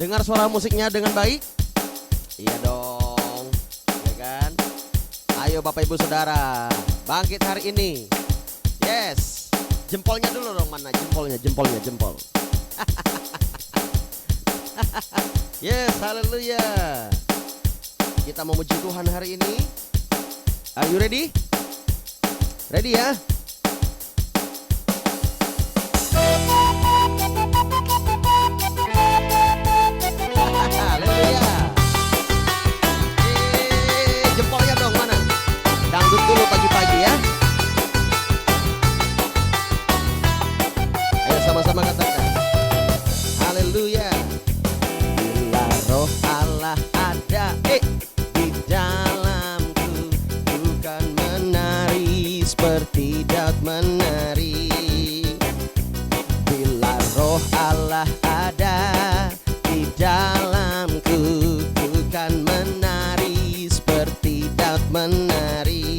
Dengar suara musiknya dengan baik? Iya dong, ya kan? Ayo Bapak Ibu Saudara, bangkit hari ini. Yes, jempolnya dulu dong, mana jempolnya, jempol. Yes, haleluya. Kita memuji Tuhan hari ini. Are you ready? Ready ya? Haleluya. Jempolnya dong mana? Dangdut dulu pagi-pagi ya. Ayo sama-sama katakan. Haleluya. Bila roh Allah ada di dalamku, bukan menari seperti Daud menari. Bila roh Allah ada di dalamku, bukan menari seperti Daud menari.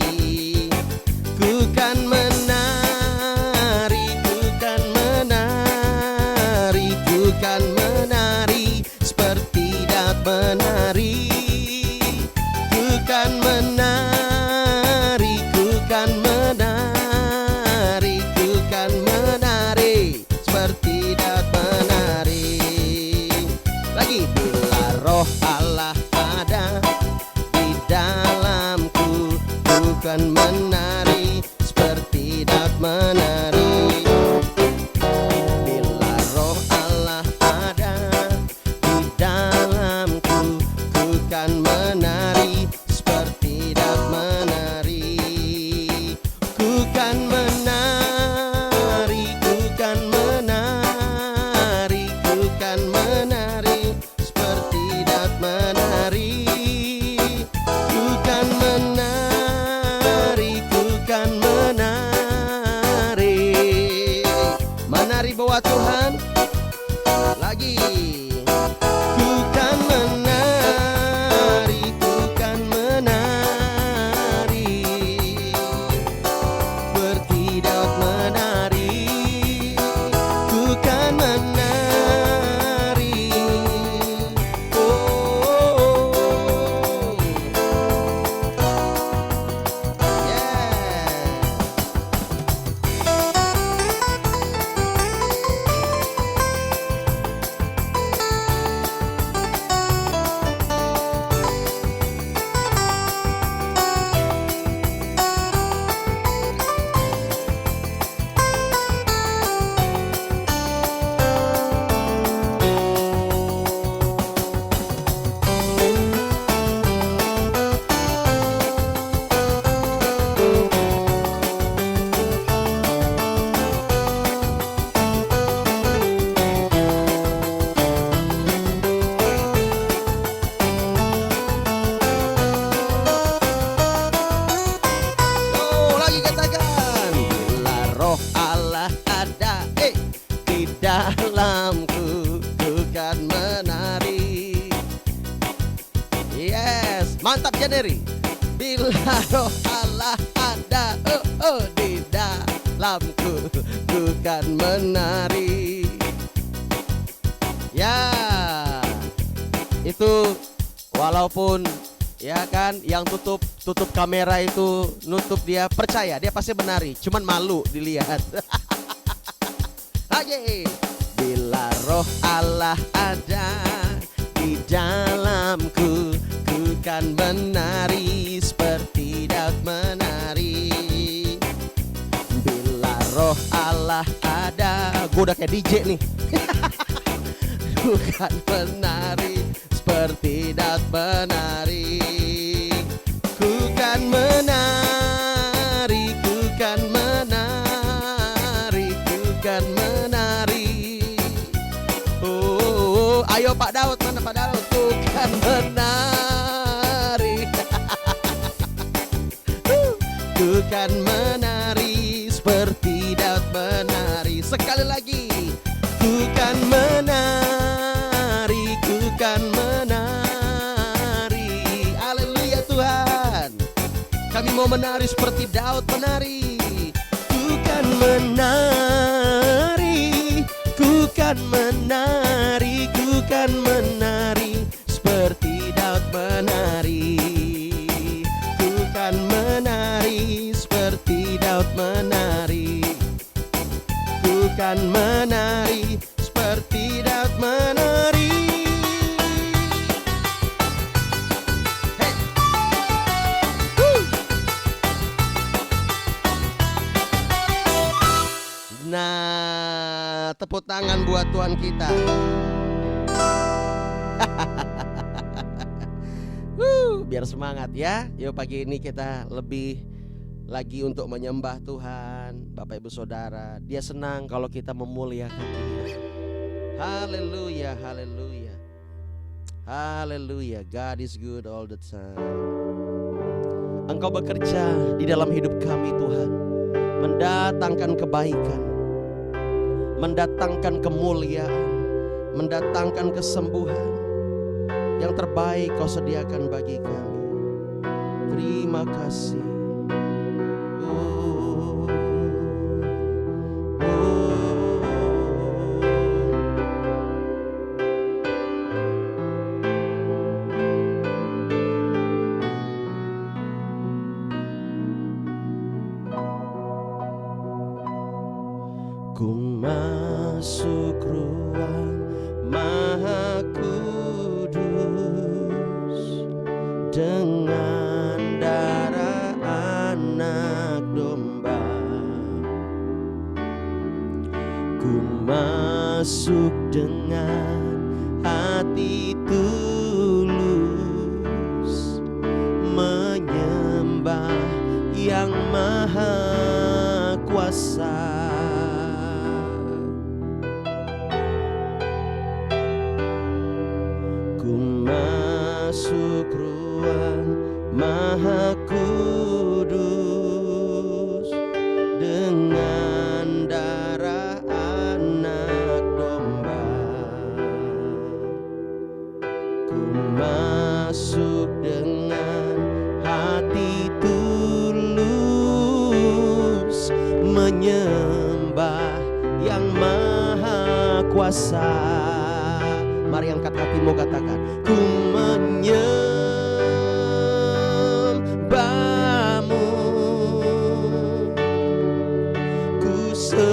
Bukan menari, bukan menari, bukan menari seperti Daud menari. Bukan menari, bukan menari, bukan menari seperti Daud menari. Lagi, bila roh Allah ada di dalamku, bukan menari seperti Daud menari. Bila roh Allah ada di dalamku, bukan menari seperti Daud menari. Bukan menari, bukan menari, bukan menari seperti Daud menari. Bukan menari, bukan menari. Menari bawa Tuhan. Lagi. Bukan menari, bukan menari seperti Daud menari. Bukan menari. Oh, yeah. Oh, lagi katakan. Bila roh Allah ada di dalamku, bukan menari. Yes, mantap Janeri. Bila roh Allah ada di dalamku, bukan menari. Ya, itu walaupun ya kan yang tutup kamera itu nutup dia, percaya dia pasti menari, cuman malu dilihat. Lagi. Bila roh Allah ada di dalamku, bukan menari seperti Daud menari. Bila roh Allah ada, gue udah kayak DJ nih. Bukan menari seperti Daud menari. Bukan menari, bukan menari, bukan menari. Oh, ayo Pak Daud, mana Pak Daud? Bukan menari. Bukan menari seperti Daud menari. Sekali lagi. Bukan menari, bukan menari. Haleluya Tuhan. Kami mau menari seperti Daud menari. Bukan menari, bukan menari, bukan menari. akan menari seperti Daud menari. Hey. Nah, tepuk tangan buat Tuhan kita. Biar semangat ya. Yuk pagi ini kita lebih lagi untuk menyembah Tuhan. Bapak Ibu Saudara, Dia senang kalau kita memuliakan Dia. Haleluya, haleluya, haleluya. God is good all the time. Engkau bekerja di dalam hidup kami Tuhan, mendatangkan kebaikan, mendatangkan kemuliaan, mendatangkan kesembuhan. Yang terbaik Kau sediakan bagi kami. Terima kasih. Ku masuk ruang Maha Kudus dengan darah anak domba. Ku masuk dengan hati tulus menyembah yang maha kuasa. Masuk ruang Maha Kudus dengan darah anak domba. Ku masuk dengan hati tulus menyembah yang maha kuasa. Mari angkat hatimu, katakan, ku menyembahmu, ku sembahmu,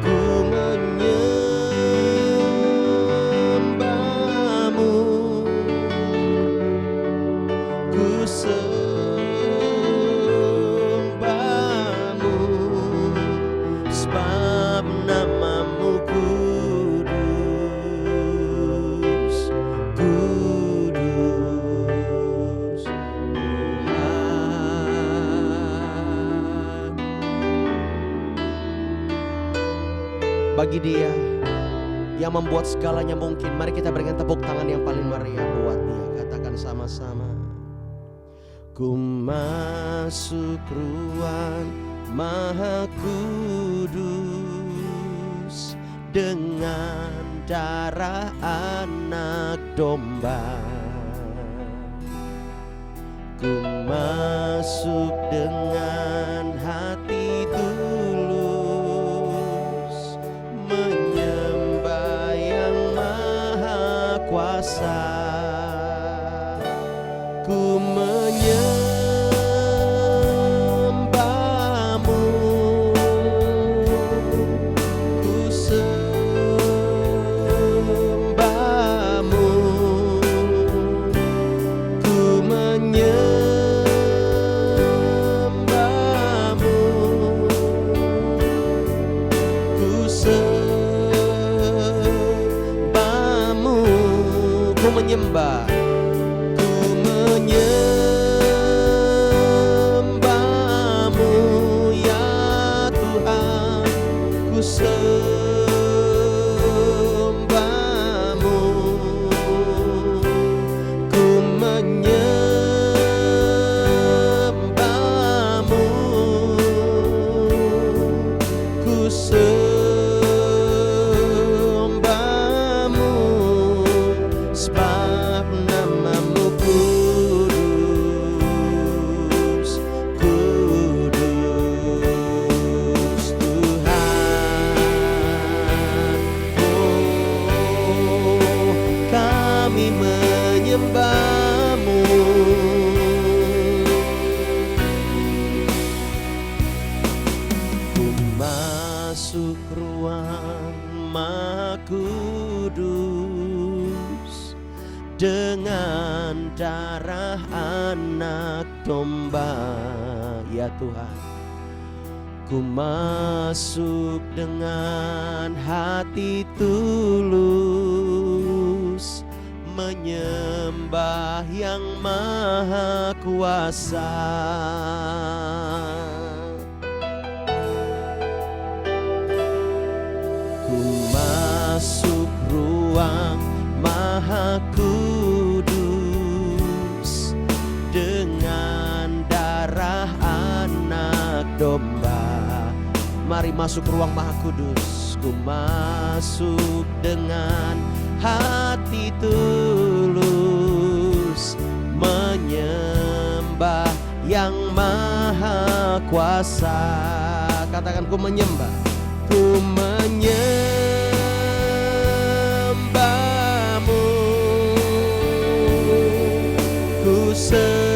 ku menyembahmu, ku sebab namamu kudus, kudus Tuhan. Bagi Dia yang membuat segalanya mungkin, mari kita berikan tepuk tangan yang paling meriah buat Dia. Katakan sama-sama. Ku masuk ruang Maha Kudus dengan darah anak domba. Ku masuk dengan hati tulus menyembah yang maha kuasa. Ku darah anak domba. Ya Tuhan, ku masuk dengan hati tulus, menyembah yang maha kuasa. Ku masuk ruang maha kudus dengan darah anak domba. Mari masuk ruang maha kudus. Ku masuk dengan hati tulus, menyembah yang maha kuasa. Katakan, ku menyembah. Ku menyembahmu, ku sembahmu,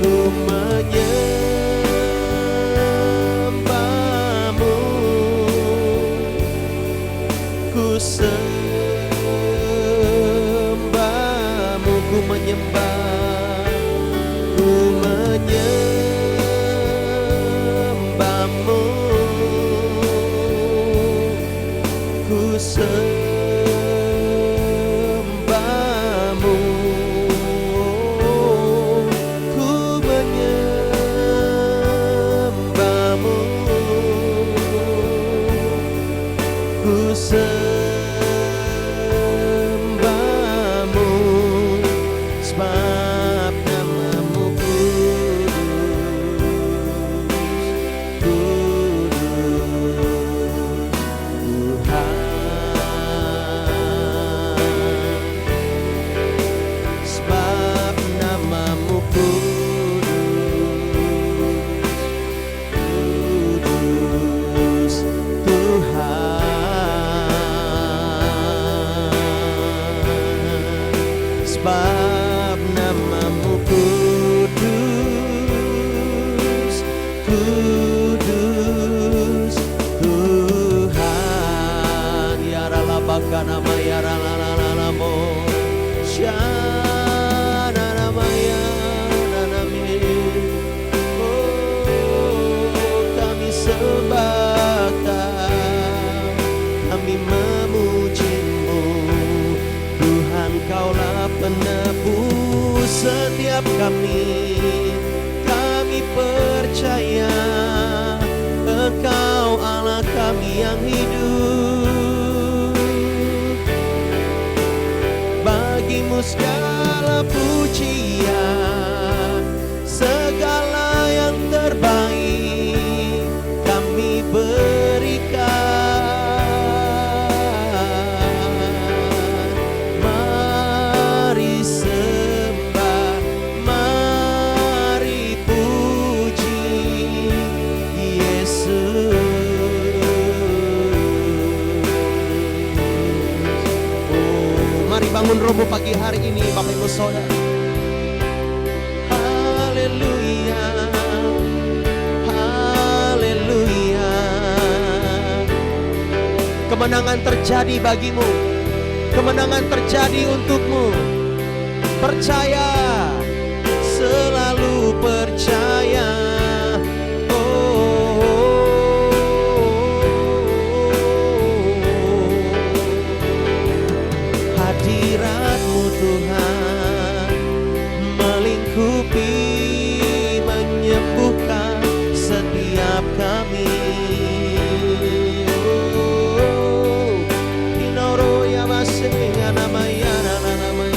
ku menyembahmu, ku sembahmu, ku menyembah, ku menyembahmu, ku sembahmu, ku menyembahmu, ku sembahmu, sebab namamu kudus, Tuhan. Sebab namamu kudus, Tuhan. Sebab namamu kudus, kudus, Tuhan. Ya ralabaka nama ya ralalalamo, syana nama ya nanami. Oh, kami sembah Kau, kami memujimu, Tuhan. Kaulah penebus setiap kami. Kami percaya Engkau Allah kami yang hidup. Bagimu segala pujian, segala yang terbaik kami berikan. Mari sembah, mari puji Yesus. Oh, mari bangun robo pagi hari ini Bapak Ibu Saudara. Haleluya, haleluya. Kemenangan terjadi bagimu, kemenangan terjadi untukmu. Percaya, selalu percaya. Hadirat-Mu Tuhan melingkupi, menyembuhkan setiap kami. Oh, Inoro ya masih nama ya nama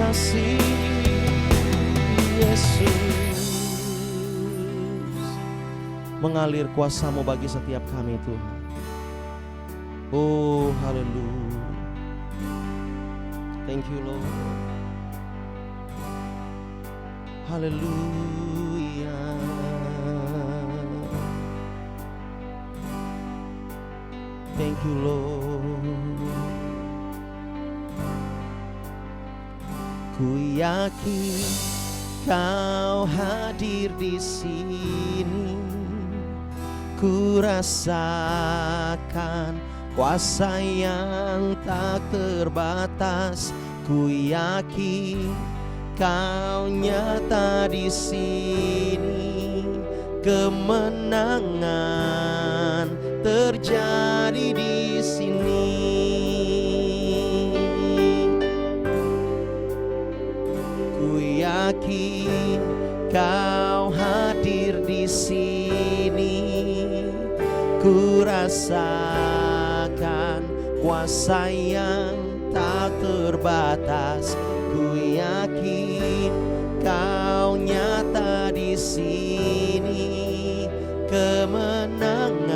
kasih Yesus. Mengalir kuasa-Mu bagi setiap kami Tuhan. Oh haleluya. Thank you Lord. Haleluya. Thank you Lord. Ku yakin Kau hadir di sini. Ku rasakan kuasa yang tak terbatas. Ku yakin Kau nyata di sini. Kemenangan terjadi di sini. Ku yakin Kau hadir di sini. Ku rasakan kuasa yang tak terbatas. Ku yakin Kau nyata di sini. Kemenangan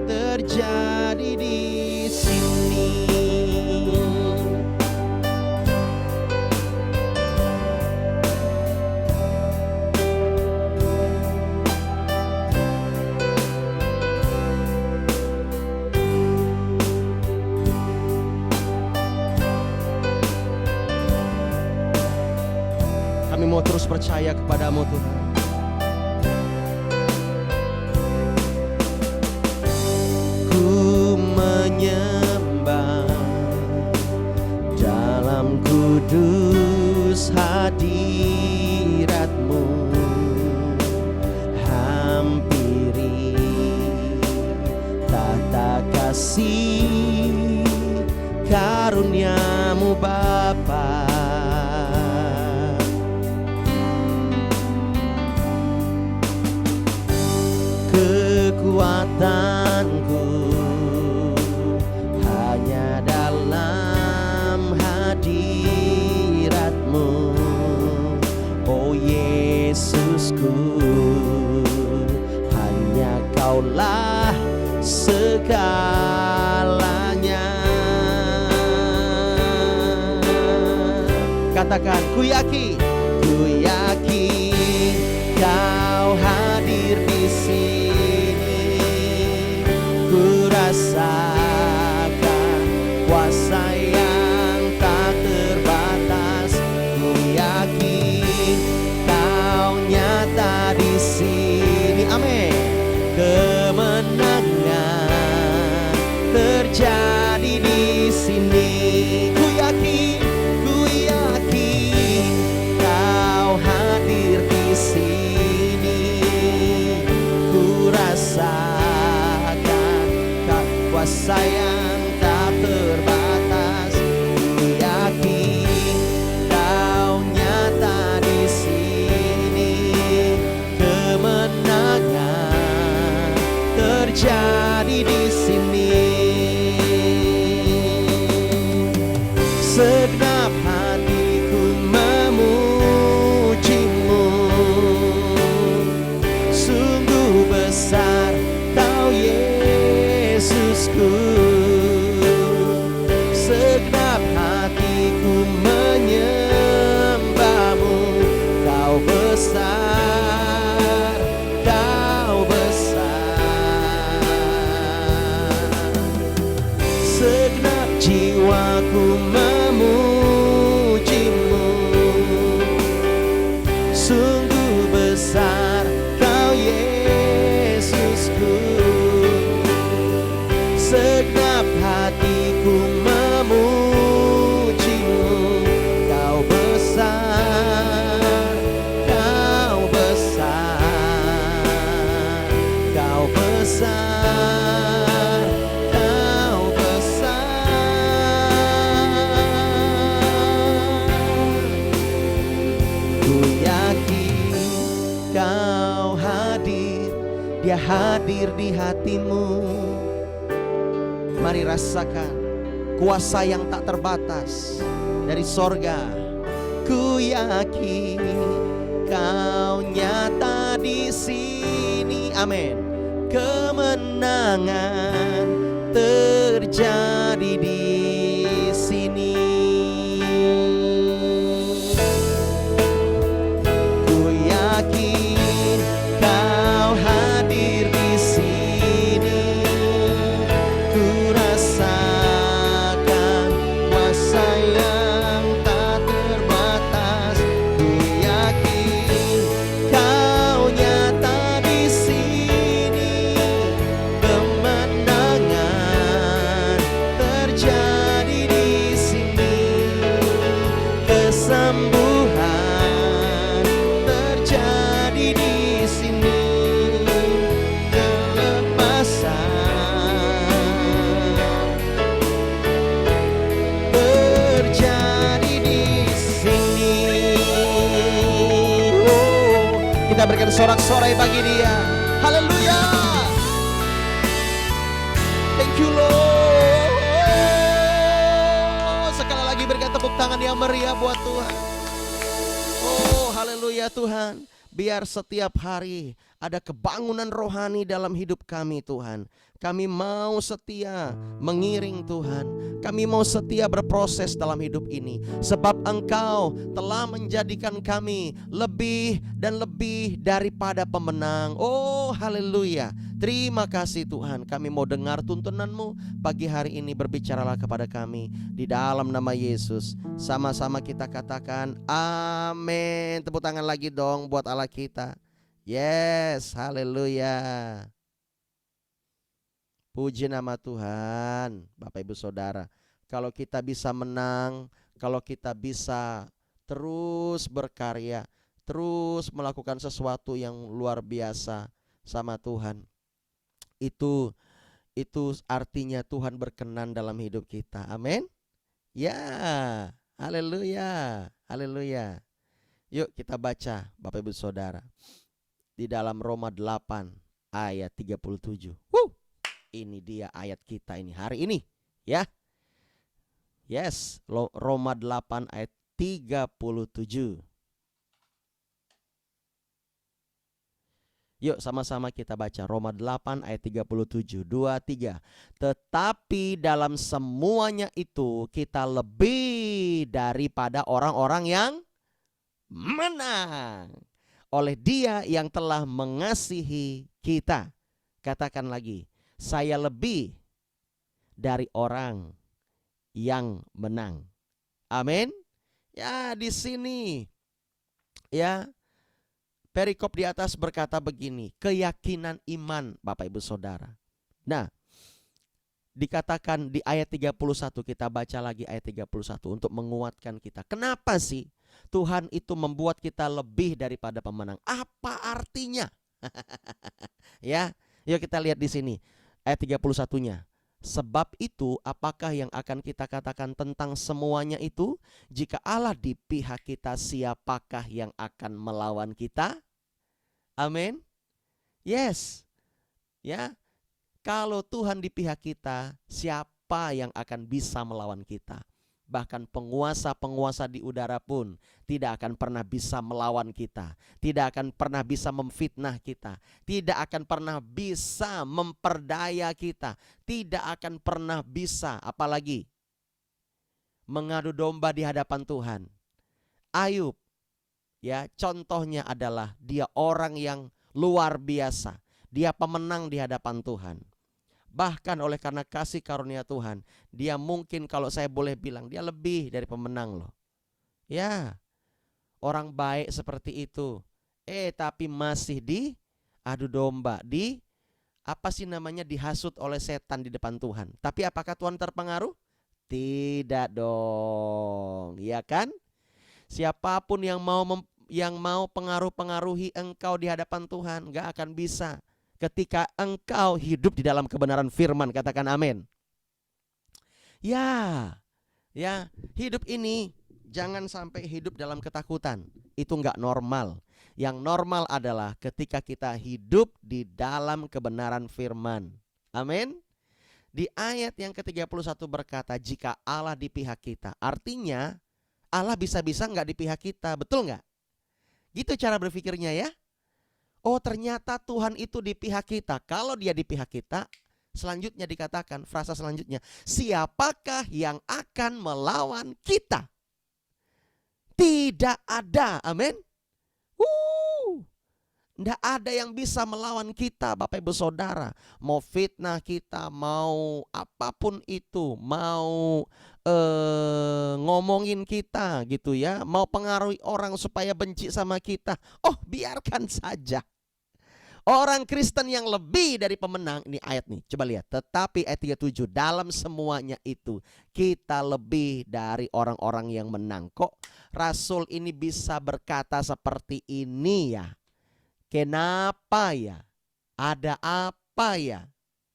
terjadi di sini. Kami mau terus percaya kepada-Mu Tuhan. Ku menyembah dalam kudus hadirat-Mu. Hampiri tata kasih karunia-Mu Bapa. Kekuatanku hanya dalam hadirat-Mu. Oh Yesusku, hanya Kaulah segalanya. Katakan, ku yakin Kau hadir di sini. Ku rasakan kuasa yang tak terbatas. Ku yakin Kau nyata di sini. Amin. Kemenangan terjadi di sini. Ku yakin Kau hadir di sini. Ku rasakan kuasa yang tak terbatas. Ku yakin Kau nyata di sini. Kemenangan terjadi di sini. Segenap hatiku memuji-Mu. Sungguh besar Kau Yesusku. Segenap hatiku menyembah-Mu. Kau besar, Kau besar. Segenap jiwaku memuji-Mu. Sungguh besar Kau Yesusku. Segenap hatiku memuji-Mu. Kau besar, Kau besar. Kau besar, Kau besar. Ku yakin Kau hadir. Dia hadir di hatimu. Mari rasakan kuasa yang tak terbatas dari sorga. Ku yakin Kau nyata di sini. Amin. Kemenangan terjadi di sini. Ku yakin Kau hadir di sini. Ku rasakan kuasa yang tak terbatas. Ku yakin Kau nyata di sini. Kemenangan terjadi di sini. Kesembuhan terjadi di sini. Kelepasan terjadi di sini. Oh, kita berikan sorak-sorai bagi Dia. Haleluya. Thank you Lord. Sekali lagi berikan tepuk tangan yang meriah buat Tuhan. Oh, haleluya Tuhan. Biar setiap hari ada kebangunan rohani dalam hidup kami Tuhan. Kami mau setia mengiring Tuhan. Kami mau setia berproses dalam hidup ini. Sebab Engkau telah menjadikan kami lebih dan lebih daripada pemenang. Oh haleluya. Terima kasih Tuhan. Kami mau dengar tuntunan-Mu pagi hari ini. Berbicaralah kepada kami di dalam nama Yesus. Sama-sama kita katakan amin. Tepuk tangan lagi dong buat Allah kita. Yes, haleluya. Puji nama Tuhan. Bapak Ibu Saudara, kalau kita bisa menang, kalau kita bisa terus berkarya, terus melakukan sesuatu yang luar biasa sama Tuhan, itu artinya Tuhan berkenan dalam hidup kita. Amin. Ya, haleluya, haleluya. Yuk kita baca Bapak Ibu Saudara di dalam Roma 8 ayat 37. Ini dia ayat kita ini hari ini ya. Yes, Roma 8 ayat 37. Yuk sama-sama kita baca Roma 8 ayat 37. 2, 3. Tetapi dalam semuanya itu kita lebih daripada orang-orang yang menang oleh Dia yang telah mengasihi kita. Katakan lagi, saya lebih dari orang yang menang. Amin. Ya, di sini ya perikop di atas berkata begini, keyakinan iman Bapak Ibu Saudara. Nah, dikatakan di ayat 31, kita baca lagi ayat 31 untuk menguatkan kita. Kenapa sih Tuhan itu membuat kita lebih daripada pemenang? Apa artinya? Ya, yuk kita lihat di sini ayat 31-nya. Sebab itu apakah yang akan kita katakan tentang semuanya itu? Jika Allah di pihak kita, siapakah yang akan melawan kita? Amin. Yes. Ya. Kalau Tuhan di pihak kita, siapa yang akan bisa melawan kita? Bahkan penguasa-penguasa di udara pun tidak akan pernah bisa melawan kita. Tidak akan pernah bisa memfitnah kita. Tidak akan pernah bisa memperdaya kita. Tidak akan pernah bisa apalagi mengadu domba di hadapan Tuhan. Ayub, ya, contohnya adalah dia orang yang luar biasa. Dia pemenang di hadapan Tuhan. Bahkan oleh karena kasih karunia Tuhan, dia mungkin kalau saya boleh bilang, dia lebih dari pemenang loh. Ya, orang baik seperti itu. Tapi masih diadu domba, dihasut oleh setan di depan Tuhan. Tapi apakah Tuhan terpengaruh? Tidak dong, ya kan? Siapapun yang mau pengaruhi engkau di hadapan Tuhan, gak akan bisa. Ketika engkau hidup di dalam kebenaran firman, katakan amin. Ya, hidup ini jangan sampai hidup dalam ketakutan. Itu enggak normal. Yang normal adalah ketika kita hidup di dalam kebenaran firman. Amin. Di ayat yang ke-31 berkata, jika Allah di pihak kita. Artinya Allah bisa-bisa nggak di pihak kita, betul nggak? Gitu cara berpikirnya ya. Oh ternyata Tuhan itu di pihak kita. Kalau dia di pihak kita, selanjutnya dikatakan, frasa selanjutnya, siapakah yang akan melawan kita? Tidak ada, amin. Tidak ada yang bisa melawan kita, Bapak Ibu Saudara. Mau fitnah kita, mau apapun itu, mau ngomongin kita gitu ya, mau pengaruhi orang supaya benci sama kita. Oh biarkan saja. Orang Kristen yang lebih dari pemenang, ini ayat nih, coba lihat. Tetapi ayat 37, dalam semuanya itu kita lebih dari orang-orang yang menang. Kok Rasul ini bisa berkata seperti ini ya? Kenapa ya? Ada apa ya?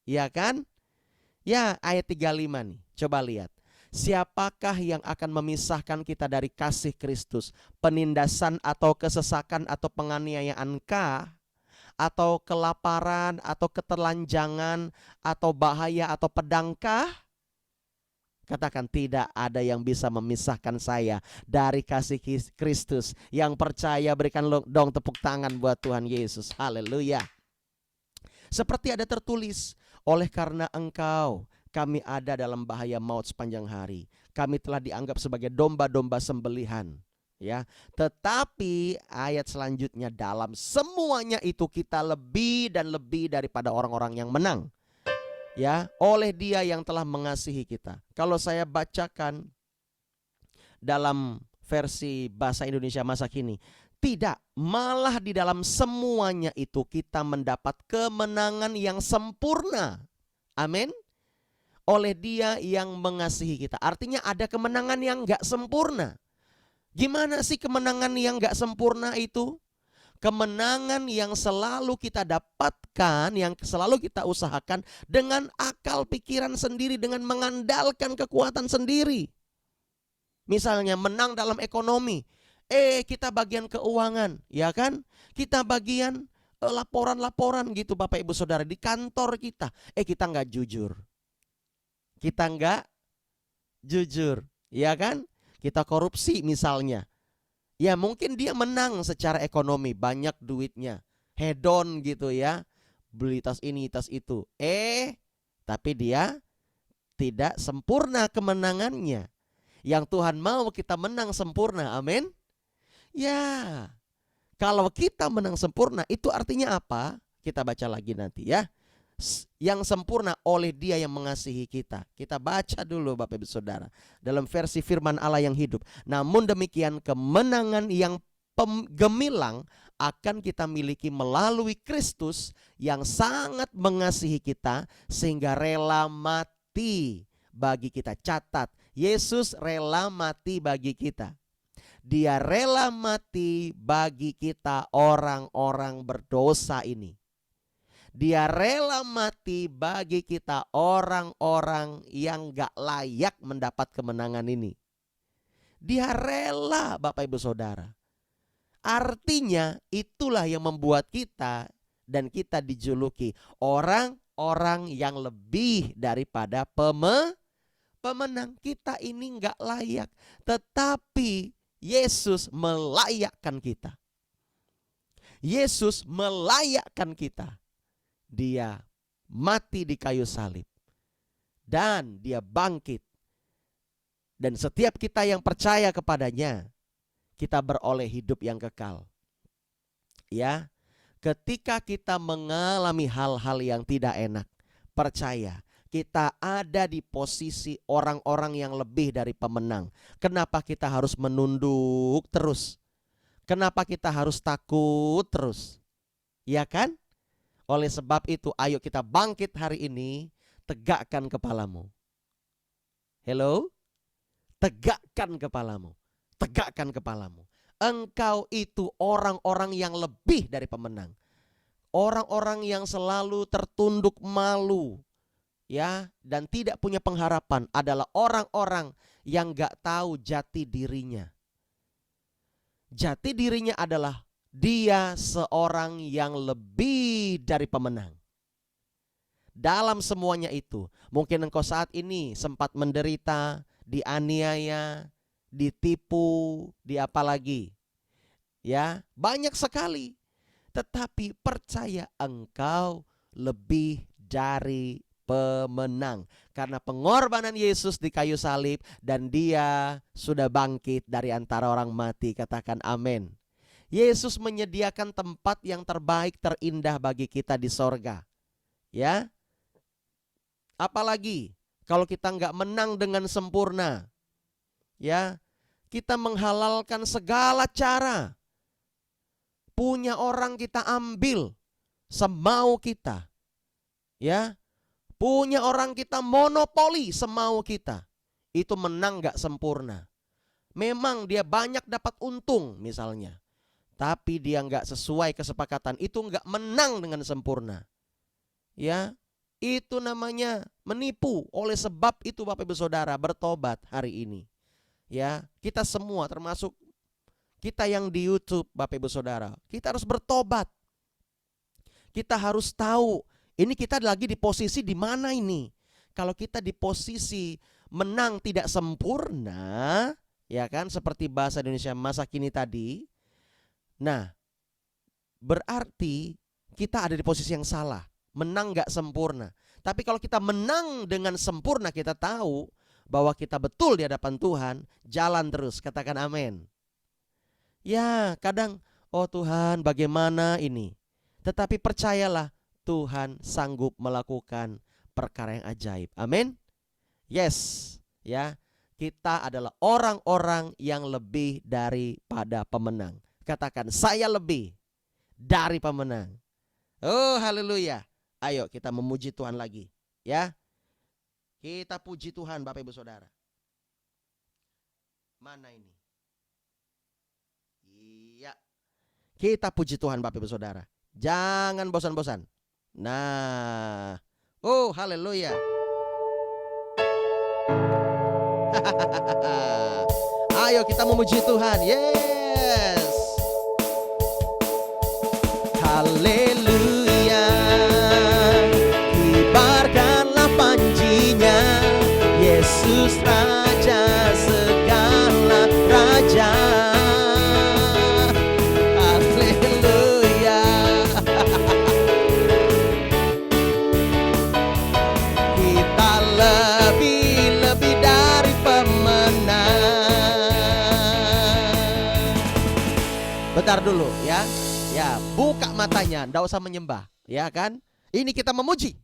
Ya kan? Ya ayat 35 nih, coba lihat. Siapakah yang akan memisahkan kita dari kasih Kristus? Penindasan atau kesesakan atau penganiayaankah? Atau kelaparan, atau keterlanjangan, atau bahaya, atau pedangkah? Katakan tidak ada yang bisa memisahkan saya dari kasih Kristus. Yang percaya berikan dong tepuk tangan buat Tuhan Yesus. Haleluya. Seperti ada tertulis, oleh karena engkau kami ada dalam bahaya maut sepanjang hari. Kami telah dianggap sebagai domba-domba sembelihan. Ya, tetapi ayat selanjutnya, dalam semuanya itu kita lebih dan lebih daripada orang-orang yang menang. Ya, oleh Dia yang telah mengasihi kita. Kalau saya bacakan dalam versi bahasa Indonesia masa kini, tidak, malah di dalam semuanya itu kita mendapat kemenangan yang sempurna. Amin. Oleh Dia yang mengasihi kita. Artinya ada kemenangan yang gak sempurna. Gimana sih kemenangan yang gak sempurna itu? Kemenangan yang selalu kita dapatkan, yang selalu kita usahakan dengan akal pikiran sendiri, dengan mengandalkan kekuatan sendiri. Misalnya menang dalam ekonomi, kita bagian keuangan, ya kan? Kita bagian laporan-laporan gitu Bapak Ibu Saudara di kantor kita. Kita nggak jujur. Kita nggak jujur, ya kan? Kita korupsi misalnya. Ya mungkin dia menang secara ekonomi, banyak duitnya, hedon gitu ya, beli tas ini tas itu. Tapi dia tidak sempurna kemenangannya. Yang Tuhan mau kita menang sempurna, amin. Ya, kalau kita menang sempurna itu artinya apa? Kita baca lagi nanti ya. Yang sempurna oleh Dia yang mengasihi kita. Kita baca dulu Bapak Ibu Saudara dalam versi firman Allah yang hidup. Namun demikian kemenangan yang gemilang akan kita miliki melalui Kristus yang sangat mengasihi kita sehingga rela mati bagi kita. Catat, Yesus rela mati bagi kita. Dia rela mati bagi kita orang-orang berdosa ini. Dia rela mati bagi kita orang-orang yang gak layak mendapat kemenangan ini. Dia rela Bapak Ibu Saudara. Artinya itulah yang membuat kita dan kita dijuluki orang-orang yang lebih daripada pemenang. Kita ini gak layak, tetapi Yesus melayakkan kita. Yesus melayakkan kita. Dia mati di kayu salib dan Dia bangkit. Dan setiap kita yang percaya kepadanya, kita beroleh hidup yang kekal. Ya, ketika kita mengalami hal-hal yang tidak enak, percaya kita ada di posisi orang-orang yang lebih dari pemenang. Kenapa kita harus menunduk terus? Kenapa kita harus takut terus? Ya kan? Oleh sebab itu, ayo kita bangkit hari ini, tegakkan kepalamu. Hello? Tegakkan kepalamu. Tegakkan kepalamu. Engkau itu orang-orang yang lebih dari pemenang. Orang-orang yang selalu tertunduk malu, ya, dan tidak punya pengharapan adalah orang-orang yang gak tahu jati dirinya. Jati dirinya adalah dia seorang yang lebih dari pemenang. Dalam semuanya itu, mungkin engkau saat ini sempat menderita, dianiaya, ditipu, di apa lagi? Ya, banyak sekali. Tetapi percaya engkau lebih dari pemenang. Karena pengorbanan Yesus di kayu salib dan dia sudah bangkit dari antara orang mati. Katakan amin. Yesus menyediakan tempat yang terbaik, terindah bagi kita di sorga. Ya, apalagi kalau kita nggak menang dengan sempurna. Ya, kita menghalalkan segala cara. Punya orang kita ambil semau kita. Ya, punya orang kita monopoli semau kita. Itu menang nggak sempurna. Memang dia banyak dapat untung misalnya, tapi dia nggak sesuai kesepakatan, itu nggak menang dengan sempurna. Ya, itu namanya menipu. Oleh sebab itu Bapak Ibu Saudara, bertobat hari ini. Ya, kita semua termasuk kita yang di YouTube Bapak Ibu Saudara, kita harus bertobat. Kita harus tahu ini kita lagi di posisi di mana ini. Kalau kita di posisi menang tidak sempurna, ya kan, seperti bahasa Indonesia masa kini tadi. Nah, berarti kita ada di posisi yang salah. Menang gak sempurna. Tapi kalau kita menang dengan sempurna, kita tahu bahwa kita betul di hadapan Tuhan, jalan terus. Katakan amin. Ya, kadang, oh Tuhan bagaimana ini? Tetapi percayalah, Tuhan sanggup melakukan perkara yang ajaib. Amin. Yes, ya. Kita adalah orang-orang yang lebih daripada pemenang. Katakan, saya lebih dari pemenang. Oh, haleluya. Ayo kita memuji Tuhan lagi, ya. Kita puji Tuhan Bapak Ibu Saudara. Mana ini? Iya. Kita puji Tuhan Bapak Ibu Saudara. Jangan bosan-bosan. Nah. Oh, haleluya. Ayo kita memuji Tuhan. Yes. Haleluya. Kibarkanlah panjinya, Yesus Raja segala raja. Haleluya. Kita lebih dari pemenang. Bentar dulu ya. Ya, buka matanya, ndak usah menyembah, ya kan? Ini kita memuji.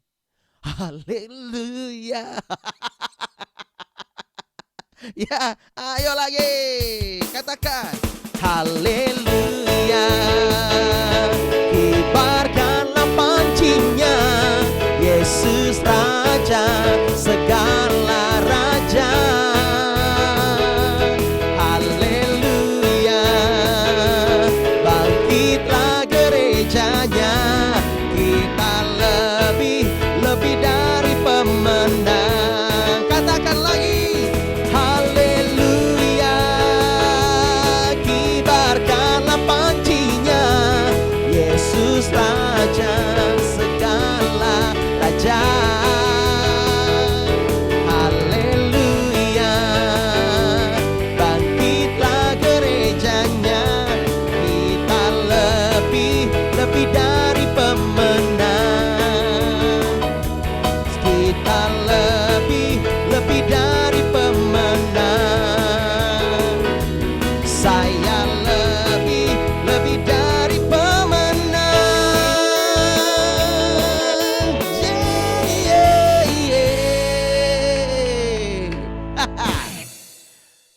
Haleluya. Ya, ayo lagi. Katakan haleluya. Kibarkanlah pancinya, Yesus Raja segala raja. Haleluya. Bangkitlah gerejanya, kita lebih dari pemenang. Katakan lagi, haleluya. Kibarkanlah pancinya, Yesus Raja segala raja. Haleluya. Bangkitlah gerejanya, kita lebih dari pemenang. Kita lebih dari pemenang. Saya lebih dari pemenang. Yeah, yeah.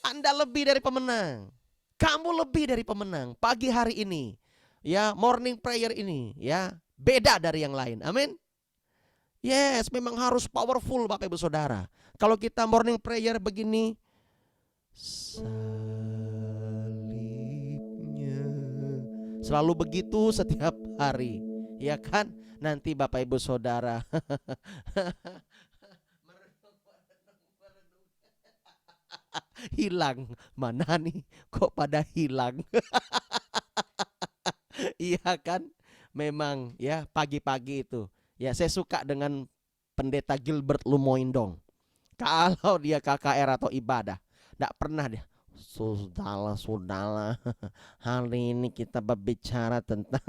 Anda lebih dari pemenang. Kamu lebih dari pemenang. Pagi hari ini, ya, morning prayer ini, ya, beda dari yang lain. Amin. Yes, memang harus powerful Bapak Ibu Saudara. Kalau kita morning prayer begini, salibnya selalu begitu setiap hari, ya kan? Nanti Bapak Ibu Saudara hilang. Mana nih? Kok pada hilang? Iya kan? Memang ya, pagi-pagi itu. Ya, saya suka dengan Pendeta Gilbert Lumoindong. Kalau dia KKR atau ibadah, enggak pernah dia Sudahlah, hari ini kita berbicara tentang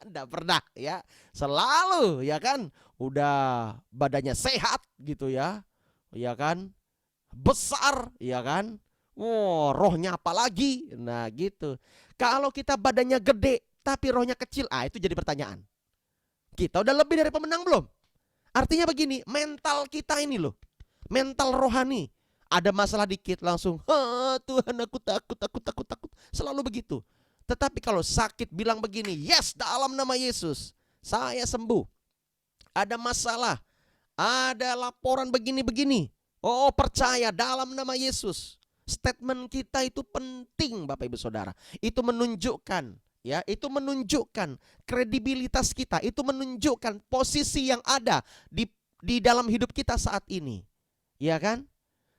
enggak pernah ya. Selalu ya kan, udah badannya sehat gitu ya. Ya kan? Besar ya kan? Wow, rohnya apa lagi? Nah, gitu. Kalau kita badannya gede tapi rohnya kecil, itu jadi pertanyaan. Kita udah lebih dari pemenang belum? Artinya begini, mental kita ini loh, mental rohani. Ada masalah dikit langsung, Tuhan aku takut. Selalu begitu. Tetapi kalau sakit bilang begini, yes, dalam nama Yesus, saya sembuh. Ada masalah, ada laporan begini-begini. Oh, percaya dalam nama Yesus. Statement kita itu penting, Bapak Ibu Saudara. Itu menunjukkan, ya, itu menunjukkan kredibilitas kita, itu menunjukkan posisi yang ada di dalam hidup kita saat ini. Ya kan?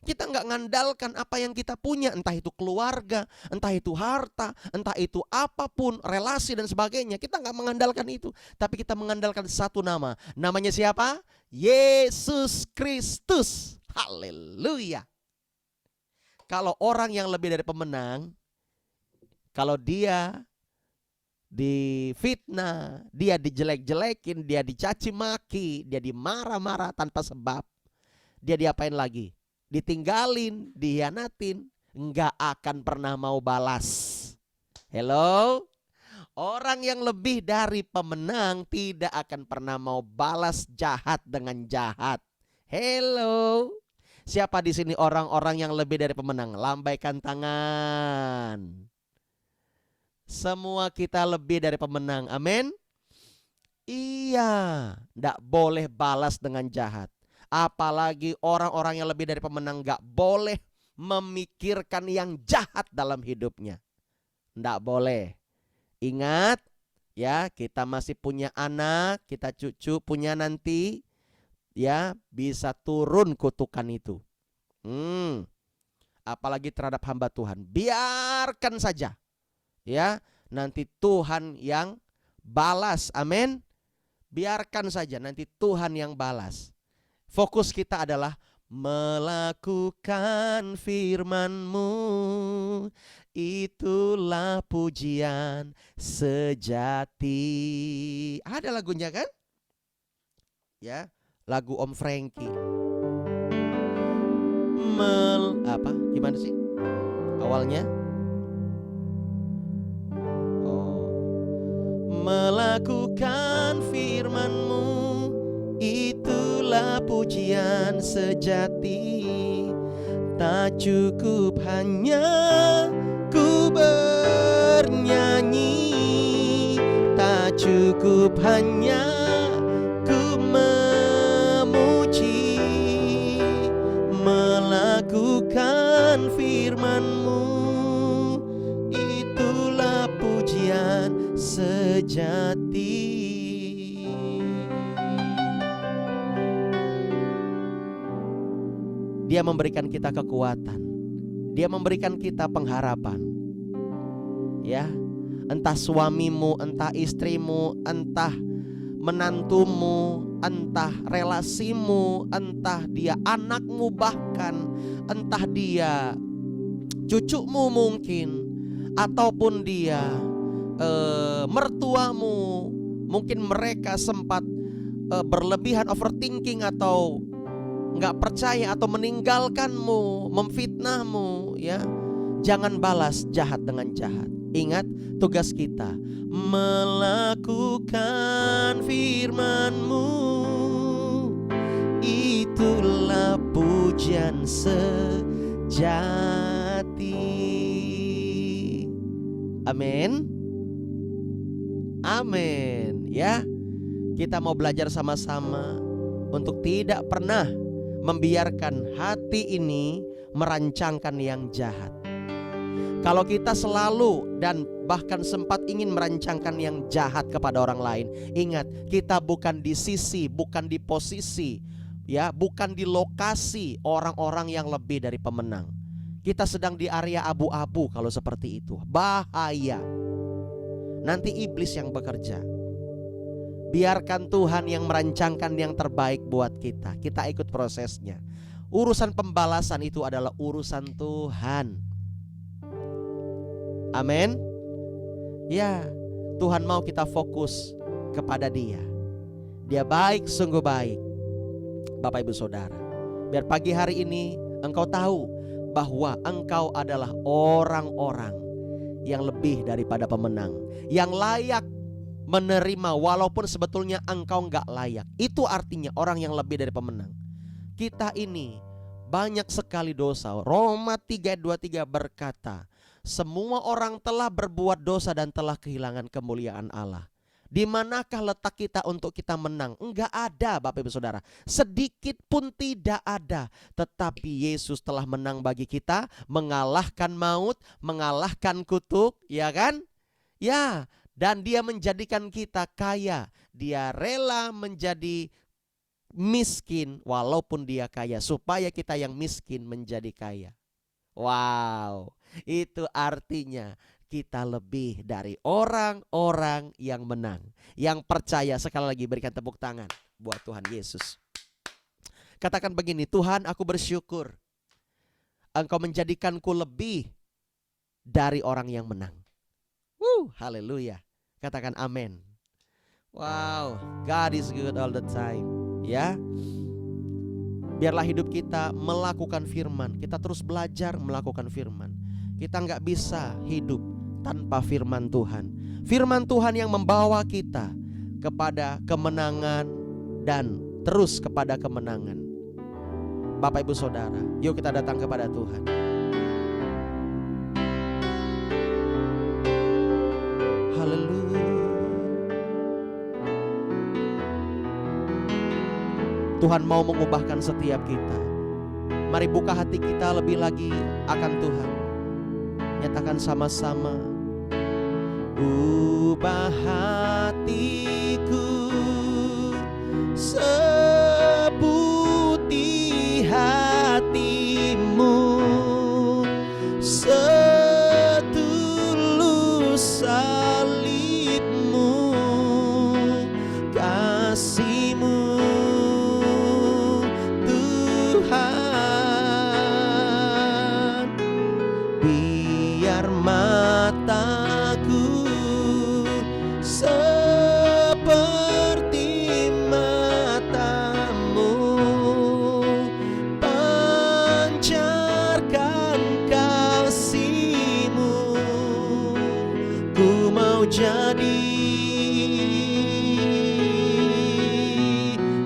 Kita nggak ngandalkan apa yang kita punya, entah itu keluarga, entah itu harta, entah itu apapun, relasi dan sebagainya. Kita nggak mengandalkan itu, tapi kita mengandalkan satu nama. Namanya siapa? Yesus Kristus. Haleluya. Kalau orang yang lebih dari pemenang, kalau dia difitnah, dia dijelek-jelekin, dia dicaci maki, dia dimarah-marah tanpa sebab, dia diapain lagi? Ditinggalin, dihianatin, nggak akan pernah mau balas. Hello? Orang yang lebih dari pemenang tidak akan pernah mau balas jahat dengan jahat. Hello? Siapa di sini orang-orang yang lebih dari pemenang? Lambaikan tangan. Semua kita lebih dari pemenang. Amin. Iya, nggak boleh balas dengan jahat. Apalagi orang-orang yang lebih dari pemenang gak boleh memikirkan yang jahat dalam hidupnya. Nggak boleh. Ingat ya, kita masih punya anak, kita cucu punya nanti, ya, bisa turun kutukan itu. Apalagi terhadap hamba Tuhan. Biarkan saja, ya, nanti Tuhan yang balas. Amin. Biarkan saja nanti Tuhan yang balas. Fokus kita adalah melakukan firman-Mu, itulah pujian sejati. Ada lagunya kan? Ya, lagu Om Frankie. Gimana sih awalnya? Melakukan firman-Mu, itulah pujian sejati. Tak cukup hanya ku bernyanyi, tak cukup hanya ku memuji. Melakukan firman-Mu, itulah pujian sejati. Dia memberikan kita kekuatan. Dia memberikan kita pengharapan. Ya, entah suamimu, entah istrimu, entah menantumu, entah relasimu, entah dia anakmu, bahkan entah dia cucumu mungkin, ataupun dia mertuamu, mungkin mereka sempat berlebihan overthinking atau nggak percaya atau meninggalkanmu, memfitnahmu, ya. Jangan balas jahat dengan jahat. Ingat tugas kita, melakukan firman-Mu, itulah pujian sejati. Amin. Amin. Ya, kita mau belajar sama-sama untuk tidak pernah membiarkan hati ini merancangkan yang jahat. Kalau kita selalu dan bahkan sempat ingin merancangkan yang jahat kepada orang lain, ingat, kita bukan di sisi, bukan di posisi, ya, bukan di lokasi orang-orang yang lebih dari pemenang. Kita sedang di area abu-abu kalau seperti itu. Bahaya. Nanti iblis yang bekerja. Biarkan Tuhan yang merancangkan yang terbaik buat kita. Kita ikut prosesnya. Urusan pembalasan itu adalah urusan Tuhan. Amin. Ya, Tuhan mau kita fokus kepada Dia. Dia baik, sungguh baik. Bapak Ibu Saudara, biar pagi hari ini engkau tahu bahwa engkau adalah orang-orang yang lebih daripada pemenang, yang layak menerima walaupun sebetulnya engkau nggak layak. Itu artinya orang yang lebih dari pemenang. Kita ini banyak sekali dosa. Roma 3:23 berkata, semua orang telah berbuat dosa dan telah kehilangan kemuliaan Allah. Di manakah letak kita untuk kita menang? Enggak ada, Bapak Ibu Saudara. Sedikit pun tidak ada. Tetapi Yesus telah menang bagi kita, mengalahkan maut, mengalahkan kutuk, ya kan? Ya, dan Dia menjadikan kita kaya. Dia rela menjadi miskin walaupun Dia kaya, supaya kita yang miskin menjadi kaya. Wow, itu artinya kita lebih dari orang-orang yang menang, yang percaya. Sekali lagi berikan tepuk tangan buat Tuhan Yesus. Katakan begini, Tuhan, aku bersyukur Engkau menjadikanku lebih dari orang yang menang. Haleluya. Katakan amin. Wow, God is good all the time. Ya, biarlah hidup kita melakukan firman. Kita terus belajar melakukan firman. Kita nggak bisa hidup tanpa firman Tuhan. Firman Tuhan yang membawa kita kepada kemenangan dan terus kepada kemenangan. Bapak Ibu Saudara, yuk kita datang kepada Tuhan. Haleluya. Tuhan mau mengubahkan setiap kita. Mari buka hati kita lebih lagi akan Tuhan. Nyatakan sama-sama. Ubah hatiku seputih hatimu, setulus salibmu, kasihmu Tuhan. Biar mataku seperti matamu, pancarkan kasihmu. Ku mau jadi,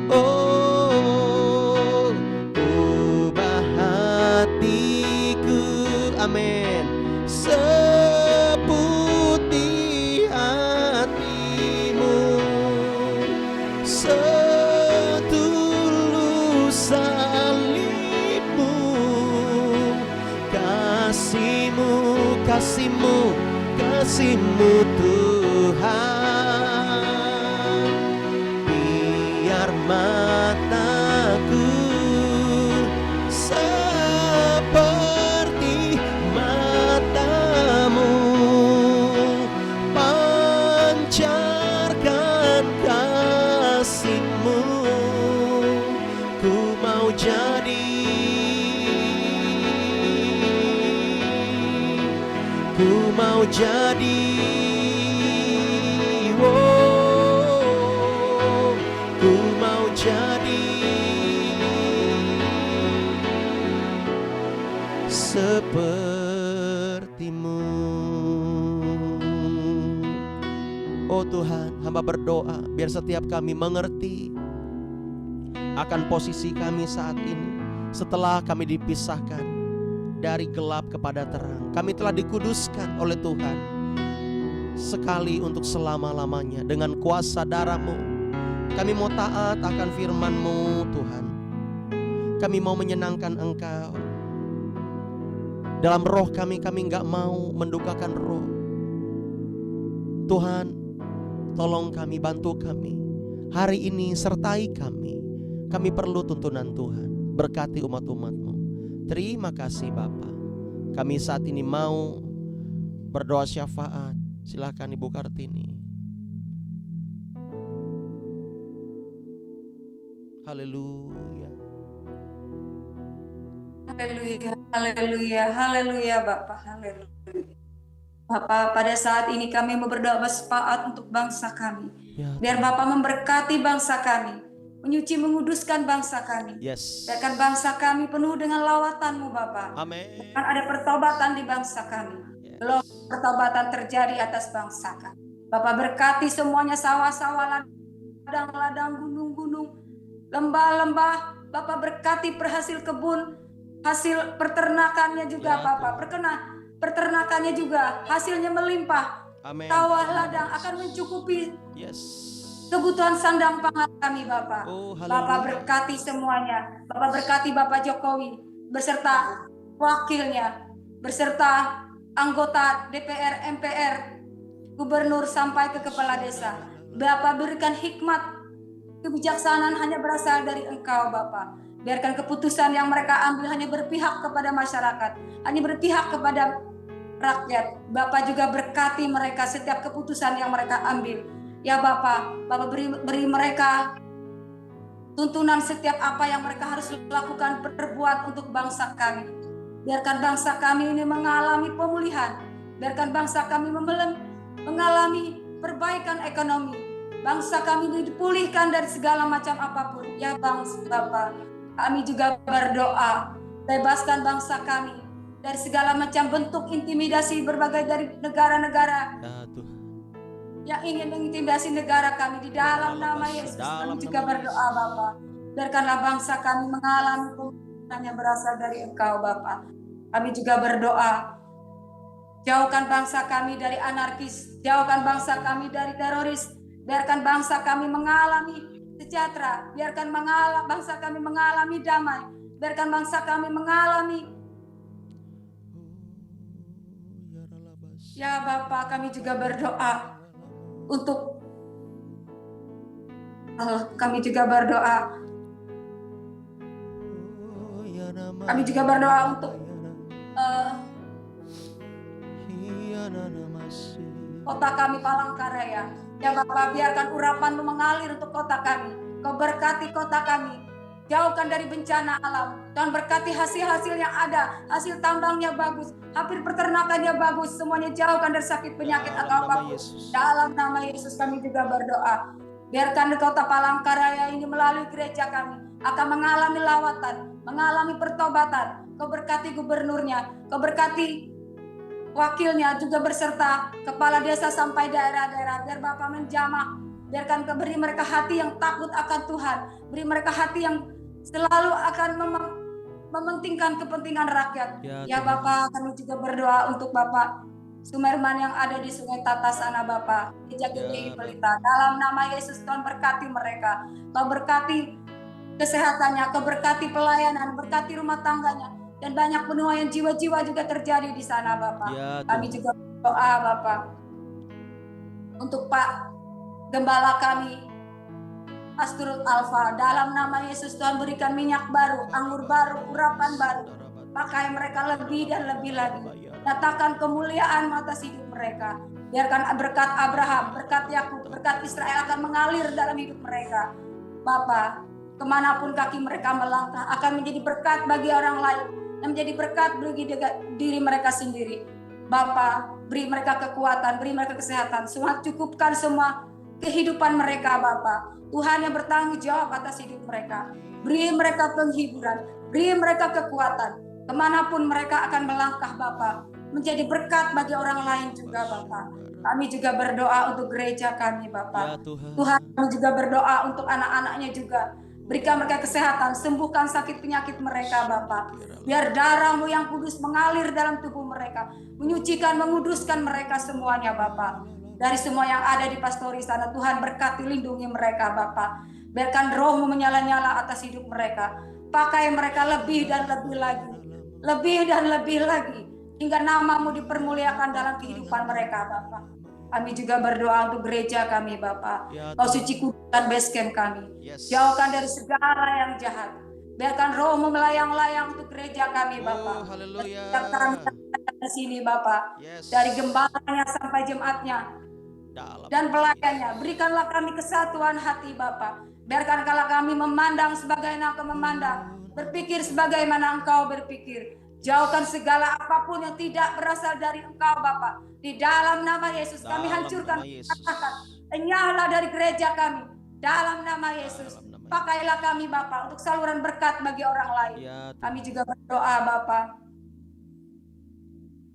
oh, ubah hatiku, amin, seputih hatimu, setulus salibmu, kasihmu, kasihmu, kasihmu Tuhan. Biar mataku seperti matamu, pancarkan kasihmu. Ku mau jadi, ku mau jadi, oh, ku mau jadi sepertimu. Oh Tuhan, hamba berdoa biar setiap kami mengerti akan posisi kami saat ini. Setelah kami dipisahkan dari gelap kepada terang, kami telah dikuduskan oleh Tuhan sekali untuk selama-lamanya dengan kuasa darah-Mu. Kami mau taat akan firman-Mu Tuhan. Kami mau menyenangkan Engkau. Dalam roh kami gak mau mendukakan roh. Tuhan, tolong kami, bantu kami. Hari ini sertai kami. Kami perlu tuntunan Tuhan. Berkati umat-umat-Mu. Terima kasih Bapa. Kami saat ini mau berdoa syafaat. Silakan Ibu Kartini. Haleluya. Haleluya, haleluya, haleluya Bapak, haleluya. Bapa, pada saat ini kami mau berdoa bersepakat untuk bangsa kami. Ya, Biar Bapa memberkati bangsa kami, menyuci menguduskan bangsa kami. yes. Biarkan bangsa kami penuh dengan lawatan-Mu Bapa. Amin. Biarkan ada pertobatan di bangsa kami. Yes. Belum pertobatan terjadi atas bangsa kami. Bapak berkati semuanya, sawah-sawah, ladang-ladang, gunung-gunung, lembah-lembah. Bapak berkati perhasil kebun, hasil peternakannya juga Ya, Bapak. Peternakannya juga hasilnya melimpah. Amin. Sawah ladang akan mencukupi Yes. kebutuhan sandang pangan kami Bapak. Oh, Bapak haleluya. berkati semuanya. Bapak berkati Bapak Jokowi beserta wakilnya, beserta anggota DPR, MPR, gubernur sampai ke kepala desa. Bapak berikan hikmat, kebijaksanaan hanya berasal dari Engkau Bapak. Biarkan keputusan yang mereka ambil hanya berpihak kepada masyarakat, hanya berpihak kepada rakyat. Bapak juga berkati mereka setiap keputusan yang mereka ambil. Ya Bapak, Bapak beri mereka tuntunan setiap apa yang mereka harus lakukan, perbuat untuk bangsa kami. Biarkan bangsa kami ini mengalami pemulihan. Biarkan bangsa kami mengalami perbaikan ekonomi. Bangsa kami dipulihkan dari segala macam apapun. Ya Bapak, kami juga berdoa, bebaskan bangsa kami dari segala macam bentuk intimidasi berbagai dari negara-negara Ya Tuhan. yang ingin mengintimidasi negara kami. Di dalam nama Yesus kami juga berdoa Bapa. Biarkanlah bangsa kami mengalami pemulihan yang berasal dari Engkau Bapa. Kami juga berdoa, jauhkan bangsa kami dari anarkis, jauhkan bangsa kami dari teroris. Biarkan bangsa kami mengalami sejahtera, biarkan bangsa kami mengalami damai, biarkan bangsa kami mengalami. Ya Bapa, kami juga berdoa untuk kami juga berdoa untuk kota kami Palangkaraya. Ya Bapa, biarkan urapan-Mu mengalir untuk kota kami. Kau berkati kota kami, jauhkan dari bencana alam. Tuhan berkati hasil-hasil yang ada, hasil tambangnya bagus, hasil peternakannya bagus, semuanya jauhkan dari sakit penyakit atau apapun. Dalam nama Yesus kami juga berdoa. Biarkan kota Palangkaraya ini melalui gereja kami akan mengalami lawatan, mengalami pertobatan. Kau berkati gubernurnya, Kau berkati wakilnya juga beserta kepala desa sampai daerah-daerah. Biar Bapak menjamah, biarkan beri mereka hati yang takut akan Tuhan, beri mereka hati yang selalu akan mementingkan kepentingan rakyat. Ya Bapak, kami juga berdoa untuk Bapak Sumerman yang ada di Sungai Tata sana Bapak, di GPI Pelita. Dalam nama Yesus Tuhan berkati mereka, Kau berkati kesehatannya, Kau berkati pelayanan, berkati rumah tangganya, dan banyak penuaian jiwa-jiwa juga terjadi di sana Bapak. Kami juga berdoa Bapak untuk Pak Gembala kami Asturut Alfa. Dalam nama Yesus Tuhan berikan minyak baru, anggur baru, urapan baru. Pakai mereka lebih dan lebih lagi. Nyatakan kemuliaan atas hidup mereka. Biarkan berkat Abraham, berkat Yakub, berkat Israel akan mengalir dalam hidup mereka. Bapak, kemanapun kaki mereka melangkah akan menjadi berkat bagi orang lain, dan menjadi berkat bagi diri mereka sendiri. Bapa, beri mereka kekuatan, beri mereka kesehatan, semua cukupkan semua kehidupan mereka Bapa. Tuhan yang bertanggung jawab atas hidup mereka. Beri mereka penghiburan, beri mereka kekuatan. Kemanapun mereka akan melangkah Bapa, menjadi berkat bagi orang lain juga Bapa. Kami juga berdoa untuk gereja kami Bapa. Tuhan, kami juga berdoa untuk anak-anaknya juga. Berikan mereka kesehatan, sembuhkan sakit penyakit mereka Bapa. Biar darah-Mu yang kudus mengalir dalam tubuh mereka, menyucikan, menguduskan mereka semuanya Bapa. Dari semua yang ada di pastori sana, Tuhan berkati, lindungi mereka Bapa. Biarkan Roh-Mu menyala-nyala atas hidup mereka. Pakai mereka lebih dan lebih lagi, lebih dan lebih lagi, hingga nama-Mu dipermuliakan dalam kehidupan mereka Bapa. Kami juga berdoa untuk gereja kami Bapa. Kau suci kuduskan basecamp kami. Jauhkan dari segala yang jahat. Biarkan Roh-Mu melayang-layang untuk gereja kami Bapa. Setiap kami di sini Bapa. Dari gembalanya sampai jemaatnya dan pelayannya. Berikanlah kami kesatuan hati Bapa. Biarkan kalau kami memandang sebagaimana Engkau memandang, berpikir sebagaimana Engkau berpikir. Jauhkan segala apapun yang tidak berasal dari Engkau Bapa. Di dalam nama Yesus kami Dalam hancurkan, nama Yesus. enyahlah dari gereja kami. Dalam nama Yesus. Dalam nama Yesus. Pakailah kami Bapa untuk saluran berkat bagi orang lain. Ya, Tuhan. Kami juga berdoa Bapa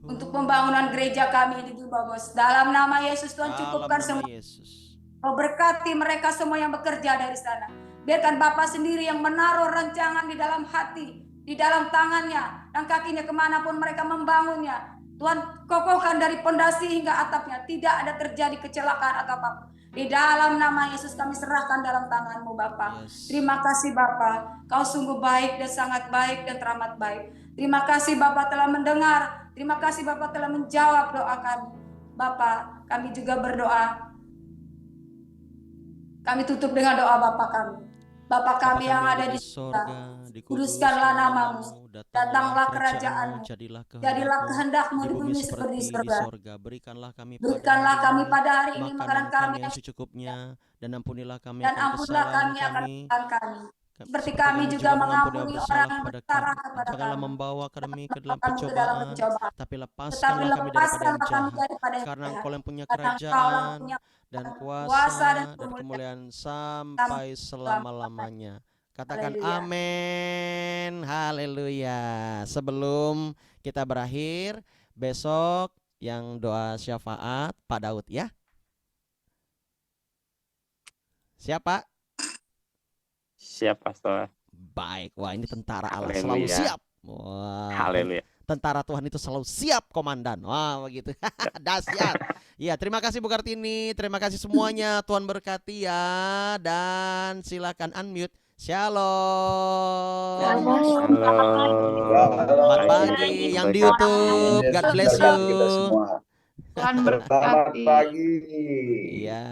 untuk pembangunan gereja kami di Gubagos. Dalam nama Yesus Tuhan, cukupkan Dalam nama semua. Yesus. Kau berkati mereka semua yang bekerja dari sana. Biarkan Bapa sendiri yang menaruh rancangan di dalam hati, di dalam tangannya dan kakinya kemanapun mereka membangunnya. Tuhan, kokohkan dari pondasi hingga atapnya. Tidak ada terjadi kecelakaan atau apapun. Di dalam nama Yesus kami serahkan dalam tangan-Mu Bapa. Yes. Terima kasih Bapa. Kau sungguh baik dan sangat baik dan teramat baik. Terima kasih Bapa telah mendengar. Terima kasih Bapa telah menjawab doa kami. Bapa, kami juga berdoa. Kami tutup dengan doa Bapa kami. Bapa kami yang ada di surga, kuduskanlah nama-Mu, datanglah kerajaan-Mu, jadilah kehendak-Mu di bumi seperti di surga. Berikanlah kami pada hari ini makanan kami yang secukupnya, dan ampunilah kami dan akan ampunilah kami kesalahan akan kami, kesalahan kami. Seperti kami juga mengampuni orang yang bersalah kepada janganlah kami. membawa kami ke dalam Kami ke dalam pencobaan, pencobaan. tapi Tetapi lepaskanlah kami daripada lepaskanlah yang kami jahat. daripada yang Karena jahat. Engkau yang punya Karena Engkau yang kerajaan punya dan kuasa kuasa dan dan kemuliaan sampai selama-lamanya. Katakan Haleluya. amin, haleluya. Sebelum kita berakhir, besok yang doa syafaat Pak Daud ya. Siapa? Siap, Pastor. Baik, wah ini tentara Allah Haleluya. selalu siap. Wah, Haleluya. tentara Tuhan itu selalu siap komandan. Wah begitu. Dahsyat. Ya, terima kasih Bu Kartini, terima kasih semuanya. Tuhan berkati ya, dan silakan unmute. Shalom. Halo. Selamat pagi yang di YouTube. God bless you. Tuhan Selamat berkati. pagi. Iya.